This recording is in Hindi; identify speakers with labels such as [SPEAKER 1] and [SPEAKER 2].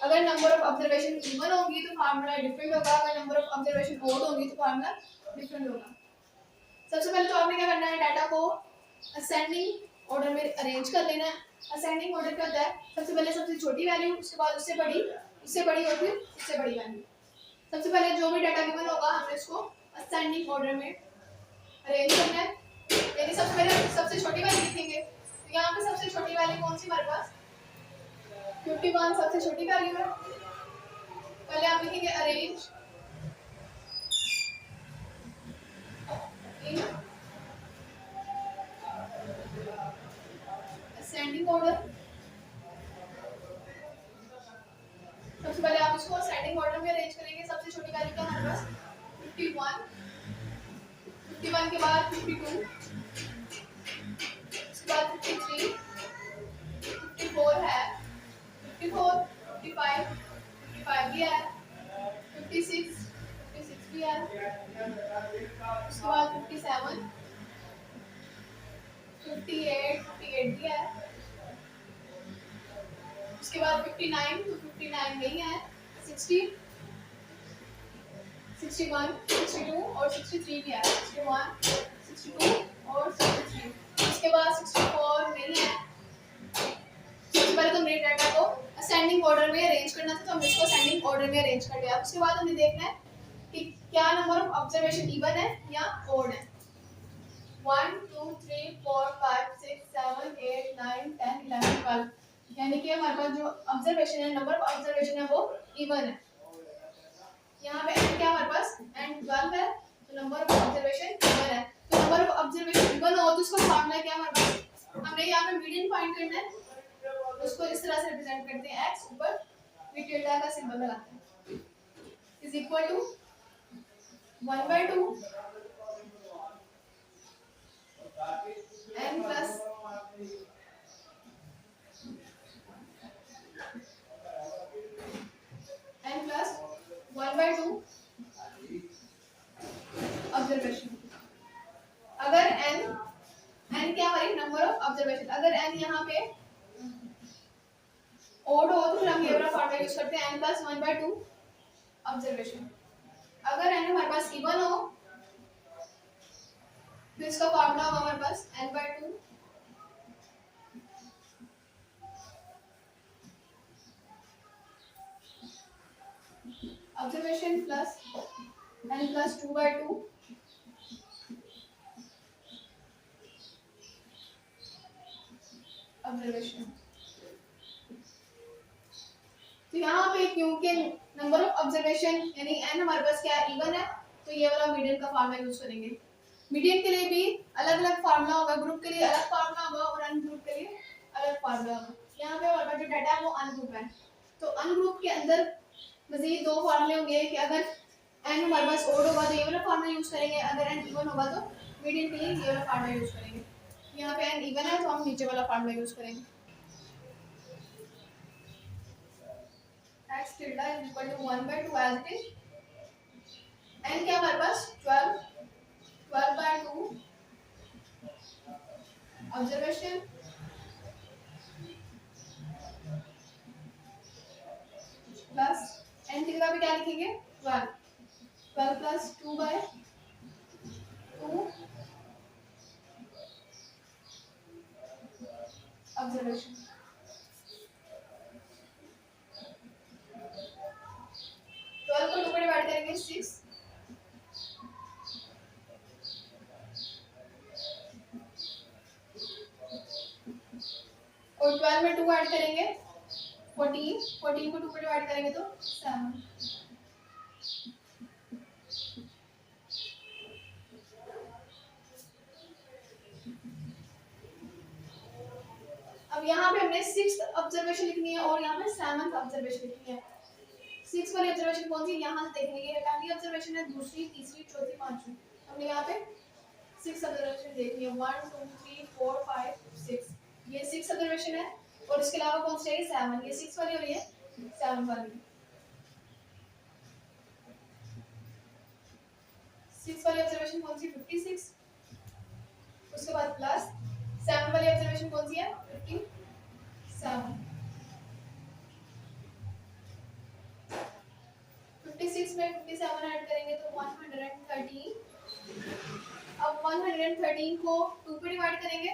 [SPEAKER 1] अगर नंबर ऑफ ऑब्जर्वेशन इवन होगी तो फार्मूला डिफरेंट होगा, अगर नंबर ऑफ ऑब्जर्वेशन ओड होगी तो फार्मूला डिफरेंट होगा। सबसे पहले तो आपने क्या करना है, डाटा को असेंडिंग ऑर्डर में अरेंज कर लेना है। असेंडिंग ऑर्डर क्या होता है, सबसे पहले सबसे छोटी वैल्यू, उसके बाद उससे बड़ी और फिर उससे बड़ी वैल्यू। सबसे पहले जो भी डाटा गिवन होगा हमें इसको असेंडिंग ऑर्डर में अरेंज करना है। यानी सबसे पहले सबसे छोटी वैल्यू लिखेंगे, तो यहाँ पे सबसे छोटी वैल्यू कौन सी हमारे पास 51 सबसे छोटी वैल्यू है। पहले आप लिखेंगे अरेंज इन असेंडिंग ऑर्डर। सबसे पहले आप इसको असेंडिंग ऑर्डर में अरेंज करेंगे। सबसे छोटी वैल्यू क्या हमारे पास 51, 51 के बाद 52, उसके बाद 53, 54 है, 54, 55, 55 भी है, 56, 56 भी है, उसके बाद 57, 58, 58 भी है, उसके बाद 59, तो 59 नहीं है, 60, 61, 62 और 63 भी है, 61, 62 और 63, उसके बाद 64 नहीं है। सबसे पहले तो मेरे डाटा को असेंडिंग ऑर्डर में अरेंज करना था, तो हम इसको असेंडिंग ऑर्डर में अरेंज कर लिया। उसके बाद हमें देखना है कि क्या नंबर ऑफ ऑब्जर्वेशन इवन है या ओड है। 1 2 3 4 5 6 7 8 9 10 11 12, यानी कि हमारे पास जो ऑब्जर्वेशन है, नंबर ऑफ ऑब्जर्वेशन है वो इवन है। यहाँ पे n क्या हमारे पास n 12 है, तो नंबर ऑफ ऑब्जर्वेशन इवन है। तो नंबर ऑफ ऑब्जर्वेशन इवन हो तो उसका फार्मूला क्या हमारे पास, हमने यहाँ पे मीडियन फाइंड करना है, उसको इस तरह से रिप्रेजेंट करते हैं, x ऊपर v टिल्डा का सिंबल लगाते हैं, is equal to 1/2 n plus n plus 1/2 observation. अगर n क्या हमारी नंबर ऑफ ऑब्जर्वेशन, अगर n यहाँ पे ओड हो तो फिर हम ये वाला फॉर्मूला यूज करते हैं n प्लस 1/2 ऑब्जर्वेशन। अगर n हमारे पास इवन हो तो इसका फॉर्मूला होगा हमारे पास n/2 observation plus n plus 2/2 observation. तो यहाँ पे क्योंकि नंबर ऑफ ऑब्जर्वेशन यानी n हमारे पास क्या है इवन है, तो ये वाला मीडियन का फार्मूला यूज करेंगे। मीडियन के लिए भी अलग अलग फार्मूला होगा, ग्रुप के लिए अलग फार्मूला होगा और अन ग्रुप के लिए अलग फार्मूला होगा। यहाँ पे हमारे पास जो डाटा है वो अन ग्रुप है, तो अन ग्रुप के अंदर मजीद दो फार्मूले होंगे कि अगर n हमारे पास ओड होगा तो ये वाला फार्मूला यूज करेंगे, अगर n इवन होगा तो मीडियन के लिए ये वाला फार्मूला यूज करेंगे। यहाँ पे n इवन है तो हम नीचे वाला फार्मूला यूज करेंगे, x tilde is equal to 1/2 as it is। n क्या हमारे पास 12, 12/2 ऑब्जर्वेशन प्लस n की जगह पे क्या लिखेंगे 12, 12 प्लस 2/2 ऑब्जर्वेशन। 12 को 2 में डिवाइड करेंगे 6, और 12 में 2 ऐड करेंगे 14, 14 को 2 में डिवाइड करेंगे तो 7। अब यहाँ पे हमने 6th ऑब्जर्वेशन लिखनी है और यहाँ पे 7th ऑब्जर्वेशन लिखनी है। 6 वाली ऑब्जर्वेशन कौन सी, यहाँ से देखेंगे ये पहली ऑब्जर्वेशन है, दूसरी, तीसरी, चौथी, पांचवी। हमने यहाँ पे 6 ऑब्जर्वेशन देखनी है, 1 2 3 4 5 6, ये 6 ऑब्जर्वेशन है और इसके अलावा कौन सी है 7, ये 6 वाली और ये 7 वाली। 6 वाली ऑब्जर्वेशन कौन सी 56, उसके बाद प्लस 7 वाली ऑब्जर्वेशन कौन सी है 57। इसमें 57 ऐड करेंगे तो 113। अब 113 को 2 पे डिवाइड करेंगे